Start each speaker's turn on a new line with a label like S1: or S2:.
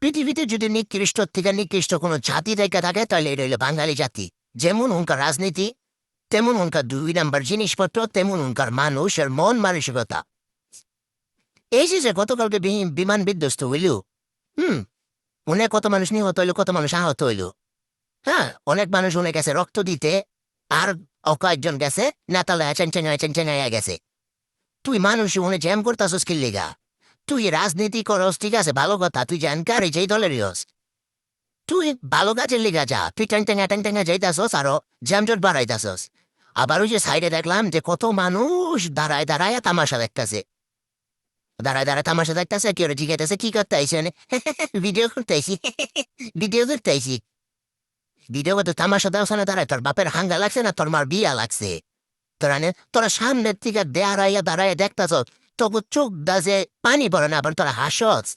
S1: পৃথিবীতে যদি নিকৃষ্ট থেকে নিকৃষ্ট কোনো জাতি থেকে থাকে তাহলে এটা হইলো বাঙালি জাতি। যেমন উনকার রাজনীতি, তেমন উনকার ২ নাম্বার জিনিসপত্র, তেমন উনকার মানুষের মন মানসিকতা। এই যে গতকালকে বিমান বিধ্বস্ত হইল, হুম, অনেক কত মানুষ নিহত হইল, কত মানুষ আহত হইল। হ্যাঁ, অনেক মানুষ উনে গেছে রক্ত দিতে, আর কয়েকজন গেছে নেতালয়া চেঞ্চেঙ্গায় গেছে। তুই মানুষ উনে জ্যাম করতাছস কি লিগা? তুই রাজনীতি করস, ঠিক আছে, ভালো কথা, তুই জানকার যেই দলেরই হস। তুই ভালো কাজের লিগা যা, তুই ট্যাং ট্যাঙ্গা যাইতাছস আরো জ্যামজট বাড়াইতাছস। আবার ওই যে সাইডে দেখলাম যে কত মানুষ দাঁড়ায় দাঁড়ায় তামাশা দেখতাছে, দাঁড়ায় দাঁড়ায় তামাশা দেখতাছে, কি ওরা জিজ্ঞাসা কি করতে আইসি? ভিডিও করতে আইসি, ভিডিও করতে আইসি। ভিডিও করতে তামাশা দেওয়া না দাঁড়ায়, তোর বাপের হাঙ্গা লাগছে না তোর মার বিয়া লাগছে? তোরা সামনের থেকে দাঁড়াইয়া দাঁড়াইয়া দেখতাছ, তবু চোখ দাজে পানি পড়ে না, আবার তোরা হাসস।